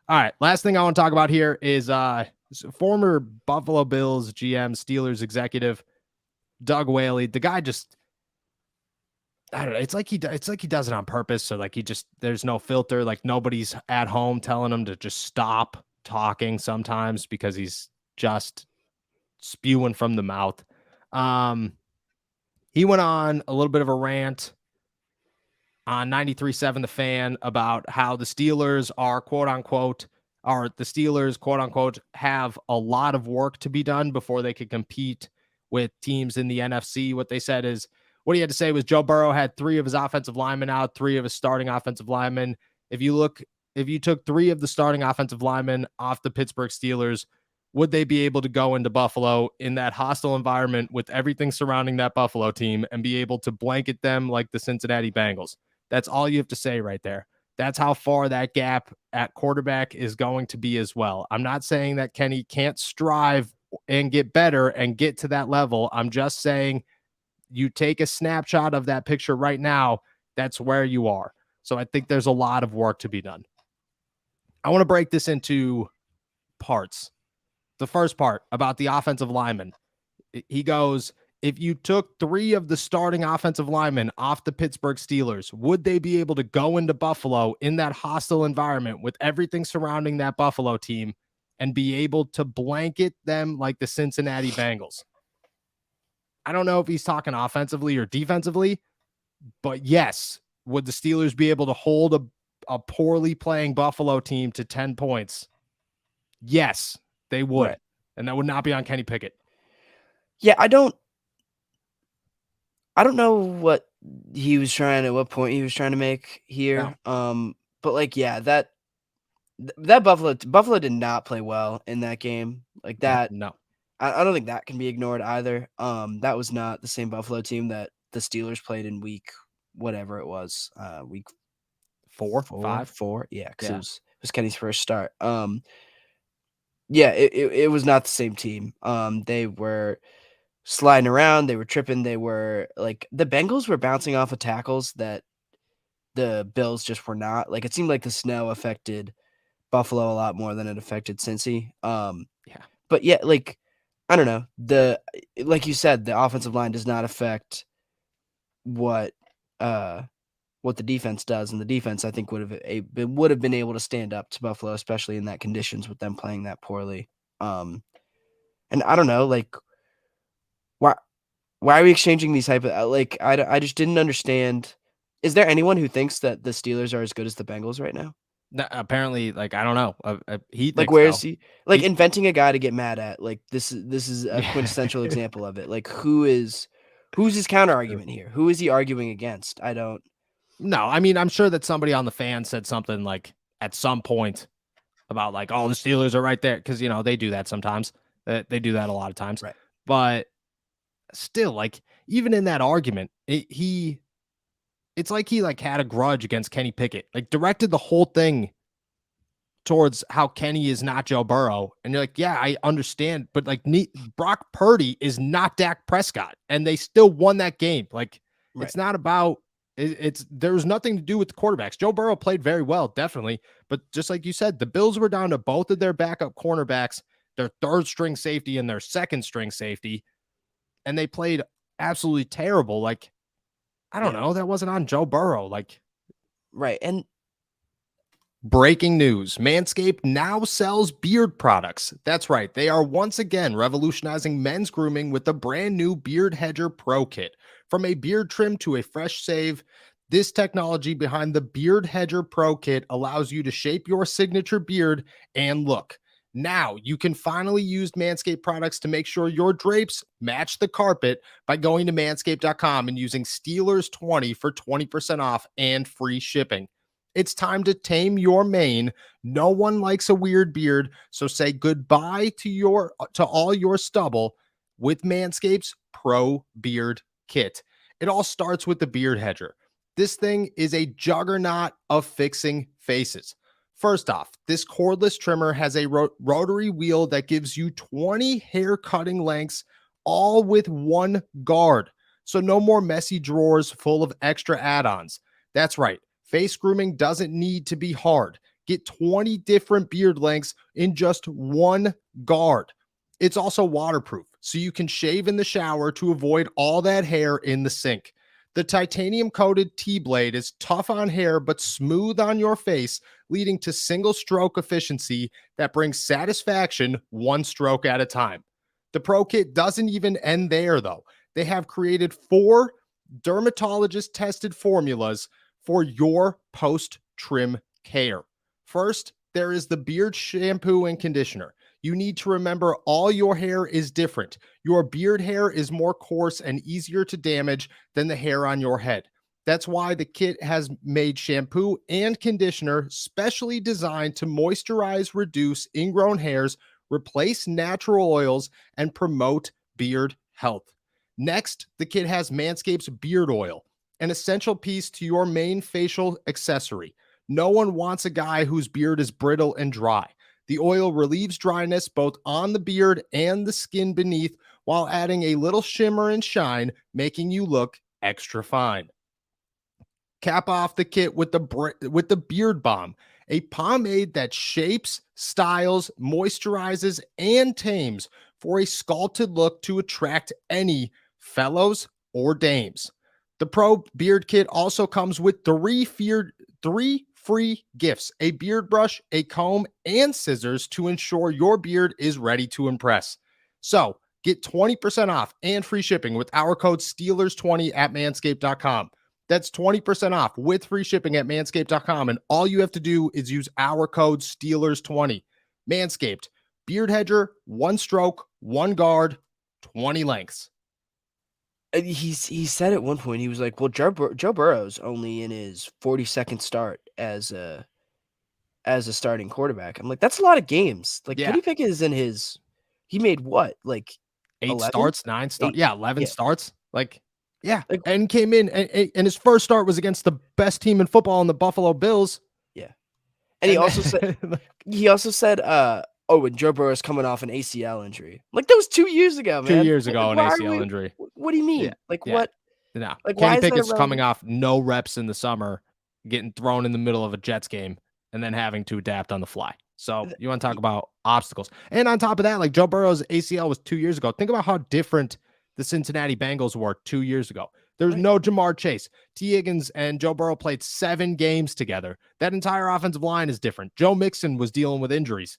All right. Last thing I want to talk about here is former Buffalo Bills GM, Steelers executive, Doug Whaley. The guy just, I don't know. It's like he does it on purpose. So like there's no filter. Like nobody's at home telling him to just stop talking sometimes because he's just spewing from the mouth. He went on a little bit of a rant on 93.7 The Fan about how the Steelers are quote unquote have a lot of work to be done before they could compete with teams in the NFC. What they said is, what he had to say was Joe Burrow had 3 of his offensive linemen out, 3 of his starting offensive linemen. If you took 3 of the starting offensive linemen off the Pittsburgh Steelers, would they be able to go into Buffalo in that hostile environment with everything surrounding that Buffalo team and be able to blanket them like the Cincinnati Bengals? That's all you have to say right there. That's how far that gap at quarterback is going to be as well. I'm not saying that Kenny can't strive and get better and get to that level. I'm just saying you take a snapshot of that picture right now, that's where you are. So I think there's a lot of work to be done. I want to break this into parts. The first part about the offensive lineman. He goes, if you took 3 of the starting offensive linemen off the Pittsburgh Steelers, would they be able to go into Buffalo in that hostile environment with everything surrounding that Buffalo team and be able to blanket them like the Cincinnati Bengals? I don't know if he's talking offensively or defensively, but yes, would the Steelers be able to hold a poorly playing Buffalo team to 10 points? Yes, they would. Right. And that would not be on Kenny Pickett. Yeah, I don't know what point he was trying to make here. No. But like, yeah, that Buffalo did not play well in that game. Like that. No. I don't think that can be ignored either. That was not the same Buffalo team that the Steelers played in week whatever it was. Week 4. Yeah, because it was Kenny's first start. Yeah, it was not the same team. They were sliding around, they were tripping, they were like the Bengals were bouncing off of tackles that the Bills just were not. Like it seemed like the snow affected Buffalo a lot more than it affected Cincy. But yeah, like I don't know. Like you said, the offensive line does not affect what the defense does, and the defense I think would have been able to stand up to Buffalo, especially in that conditions with them playing that poorly. And I don't know, like why are we exchanging these type of like I just didn't understand. Is there anyone who thinks that the Steelers are as good as the Bengals right now? No, apparently, like I don't know. He like where is he? Like inventing a guy to get mad at. Like this is a quintessential example of it. Like who's his counter argument here? Who is he arguing against? I don't. No, I mean I'm sure that somebody on the fan said something like at some point about like, oh, the Steelers are right there because they do that sometimes. They do that a lot of times, right? But still, like even in that argument, it's like he like had a grudge against Kenny Pickett, like directed the whole thing towards how Kenny is not Joe Burrow. And you're like, yeah, I understand. But like Brock Purdy is not Dak Prescott. And they still won that game. Like It's not about there's nothing to do with the quarterbacks. Joe Burrow played very well, definitely. But just like you said, the Bills were down to both of their backup cornerbacks, their 3rd string safety and their 2nd string safety. And they played absolutely terrible. Like, I don't know. That wasn't on Joe Burrow. Like, right. And breaking news, Manscaped now sells beard products. That's right. They are once again revolutionizing men's grooming with the brand new Beard Hedger Pro Kit. From a beard trim to a fresh shave, this technology behind the Beard Hedger Pro Kit allows you to shape your signature beard and look. Now you can finally use Manscaped products to make sure your drapes match the carpet by going to manscaped.com and using Steelers20 for 20% off and free shipping. It's time to tame your mane. No one likes a weird beard, so say goodbye to all your stubble with Manscaped's Pro Beard Kit. It all starts with the Beard Hedger. This thing is a juggernaut of fixing faces. First off, this cordless trimmer has a rotary wheel that gives you 20 hair cutting lengths, all with one guard. So no more messy drawers full of extra add-ons. That's right. Face grooming doesn't need to be hard. Get 20 different beard lengths in just one guard. It's also waterproof, so you can shave in the shower to avoid all that hair in the sink. The titanium-coated T-blade is tough on hair but smooth on your face, leading to single-stroke efficiency that brings satisfaction one stroke at a time. The Pro Kit doesn't even end there, though. They have created 4 dermatologist-tested formulas for your post-trim care. First, there is the beard shampoo and conditioner. You need to remember all your hair is different. Your beard hair is more coarse and easier to damage than the hair on your head. That's why the kit has made shampoo and conditioner specially designed to moisturize, reduce ingrown hairs, replace natural oils, and promote beard health. Next, the kit has Manscaped's beard oil, an essential piece to your main facial accessory. No one wants a guy whose beard is brittle and dry. The oil relieves dryness both on the beard and the skin beneath, while adding a little shimmer and shine, making you look extra fine. Cap off the kit with the Beard Balm, a pomade that shapes, styles, moisturizes, and tames for a sculpted look to attract any fellows or dames. The Pro Beard Kit also comes with three free gifts: a beard brush, a comb, and scissors to ensure your beard is ready to impress. So get 20% off and free shipping with our code Steelers20 at manscaped.com. That's 20% off with free shipping at manscaped.com. And all you have to do is use our code Steelers20. Manscaped, beard hedger, one stroke, one guard, 20 lengths. He said at one point, he was like, well, Joe Burrow's only in his 42nd start as a starting quarterback. I'm like, that's a lot of games. Like, Yeah. Kenny Pickett is in his, he made what? Like 8 11? starts, 9 starts. 8, yeah, 11 starts. Like, yeah. Like, and came in and his first start was against the best team in football in the Buffalo Bills. yeah. And he also said, oh, and Joe Burrow's coming off an ACL injury. Like, that was 2 years ago, man. 2 years ago, an ACL injury. What do you mean? Yeah. Like, yeah. what? No. Like, Kenny why is that Pickett's coming irrelevant? off no reps in the summer, getting thrown in the middle of a Jets game, and then having to adapt on the fly. So you want to talk about obstacles. And on top of that, like, Joe Burrow's ACL was 2 years ago. Think about how different the Cincinnati Bengals were 2 years ago. There was no Jamar Chase. T. Higgins and Joe Burrow played 7 games together. That entire offensive line is different. Joe Mixon was dealing with injuries.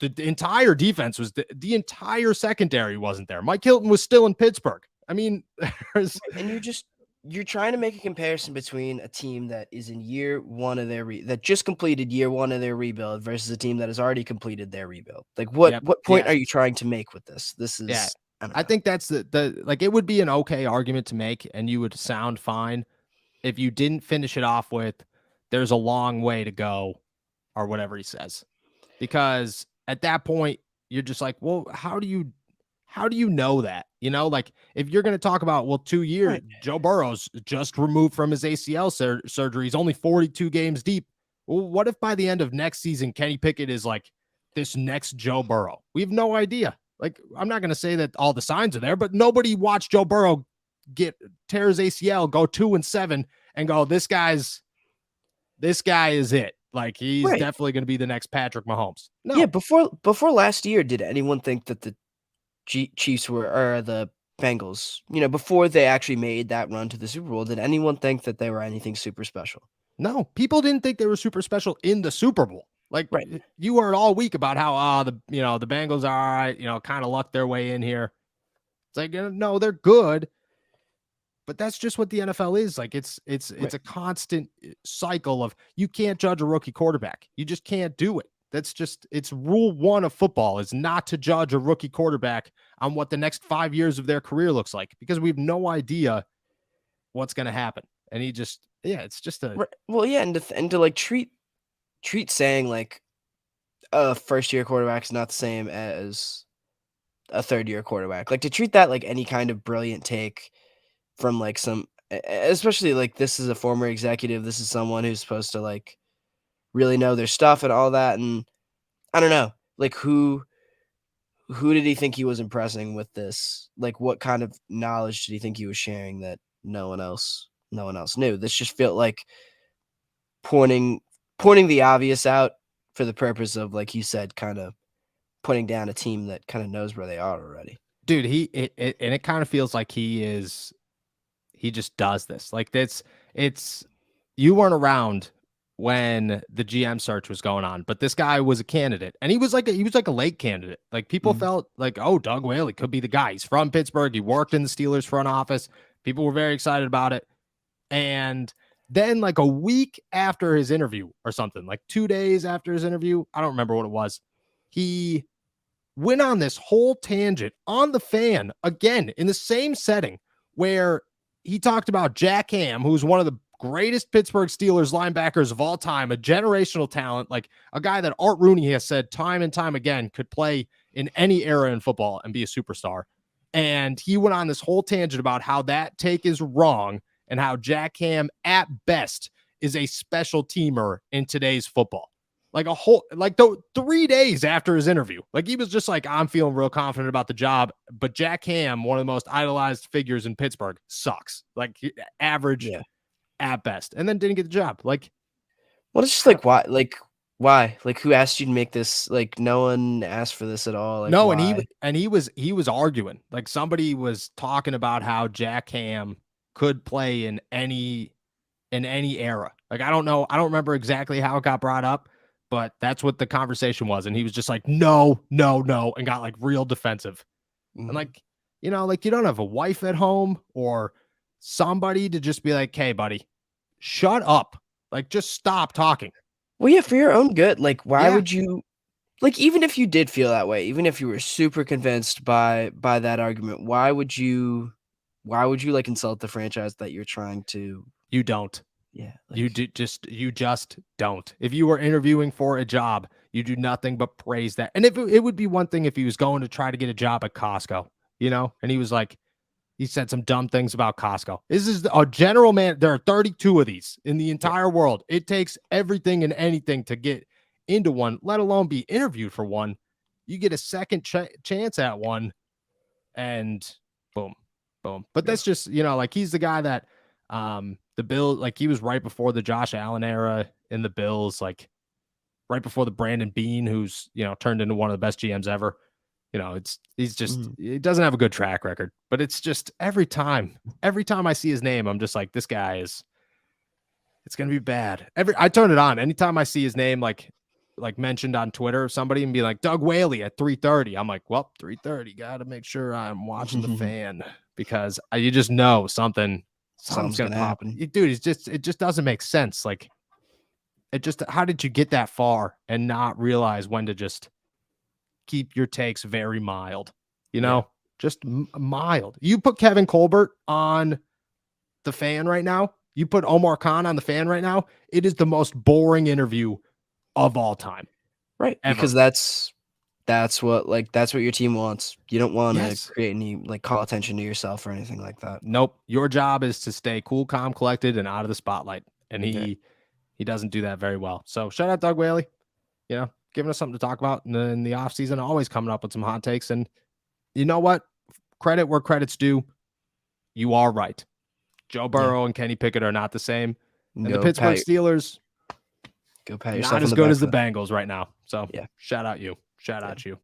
The entire defense was the entire secondary wasn't there. Mike Hilton was still in Pittsburgh. I mean, and you're trying to make a comparison between a team that is in year one of their that just completed year one of their rebuild versus a team that has already completed their rebuild. Like, what point are you trying to make with this? This is, I think that's the like, it would be an okay argument to make, and you would sound fine if you didn't finish it off with "there's a long way to go" or whatever he says, because at that point you're just like, well, how do you know that? You know, like, if you're going to talk about, well, 2 years, right, Joe Burrow's just removed from his ACL surgery. He's only 42 games deep. Well, what if by the end of next season, Kenny Pickett is like this next Joe Burrow? We have no idea. Like, I'm not going to say that all the signs are there, but nobody watched Joe Burrow tear his ACL, go 2-7, and go, this guy is it. Like, he's definitely going to be the next Patrick Mahomes. No. Yeah, before last year, did anyone think that the Chiefs or the Bengals, before they actually made that run to the Super Bowl, did anyone think that they were anything super special? No, people didn't think they were super special in the Super Bowl. Like, you heard all week about how the Bengals are all right, kind of lucked their way in here. It's like, no, they're good, but that's just what the NFL is. Like, it's a constant cycle of, you can't judge a rookie quarterback. You just can't do it. It's rule 1 of football, is not to judge a rookie quarterback on what the next 5 years of their career looks like, because we have no idea what's going to happen. And he just, it's just a, well, yeah. And to like treat saying like a first year quarterback is not the same as a third year quarterback. Like, to treat that like any kind of brilliant take from like some, especially like, this is a former executive. This is someone who's supposed to like really know their stuff and all that. And I don't know, like, who did he think he was impressing with this? Like, what kind of knowledge did he think he was sharing that no one else knew? This just felt like pointing the obvious out for the purpose of, like you said, kind of putting down a team that kind of knows where they are already. Dude, it kind of feels like he just does this. Like it's you weren't around when the GM search was going on, but this guy was a candidate, and he was like a late candidate. Like people felt like, oh, Doug Whaley could be the guy. He's from Pittsburgh. He worked in the Steelers front office. People were very excited about it. And then like a week after his interview or something, like 2 days after his interview, I don't remember what it was, he went on this whole tangent on the Fan again in the same setting where he talked about Jack Ham, who's one of the greatest Pittsburgh Steelers linebackers of all time, a generational talent, like a guy that Art Rooney has said time and time again could play in any era in football and be a superstar. And he went on this whole tangent about how that take is wrong and how Jack Ham at best is a special teamer in today's football. Like 3 days after his interview, like he was just like, I'm feeling real confident about the job, but Jack Ham, one of the most idolized figures in Pittsburgh, sucks. Like average at best, and then didn't get the job. Like, well, it's just like, why? Like, who asked you to make this? Like, no one asked for this at all. Like, no, why? and he was arguing. Like somebody was talking about how Jack Ham could play in any era. Like, I don't know. I don't remember exactly how it got brought up, but that's what the conversation was. And he was just like, no, and got like real defensive. And like, like you don't have a wife at home or somebody to just be like, hey, buddy, shut up. Like, just stop talking. Well, yeah, for your own good. Like, why would you, like, even if you did feel that way, even if you were super convinced by that argument, why would you like insult the franchise that you're trying to? You don't. Yeah. Like, you just don't. If you were interviewing for a job, you do nothing but praise that. And if it would be one thing if he was going to try to get a job at Costco, and he was like, he said some dumb things about Costco. This is a general man. There are 32 of these in the entire world. It takes everything and anything to get into one, let alone be interviewed for one. You get a second chance at one, and boom. But that's just, like he's the guy that the Bills, like he was right before the Josh Allen era in the Bills, like right before the Brandon Beane, who's, turned into one of the best GMs ever. He's just, he doesn't have a good track record, but it's just every time I see his name, I'm just like, this guy it's going to be bad. I turn it on. Anytime I see his name, like mentioned on Twitter or somebody and be like Doug Whaley at 3:30. I'm like, well, 3:30. Got to make sure I'm watching the Fan because you just know something's going to happen. Dude, it just doesn't make sense. Like how did you get that far and not realize when to just keep your takes very mild, just mild. You put Kevin Colbert on the Fan right now. You put Omar Khan on the Fan right now. It is the most boring interview of all time. Right. Ever. Because that's what your team wants. You don't want to create any call attention to yourself or anything like that. Nope. Your job is to stay cool, calm, collected, and out of the spotlight. And he doesn't do that very well. So shout out Doug Whaley, giving us something to talk about in the offseason, always coming up with some hot takes. And you know what? Credit where credit's due. You are right. Joe Burrow and Kenny Pickett are not the same. And the Pittsburgh Steelers, go pat yourself not as good as the Bengals right now. So shout out you. Shout out you.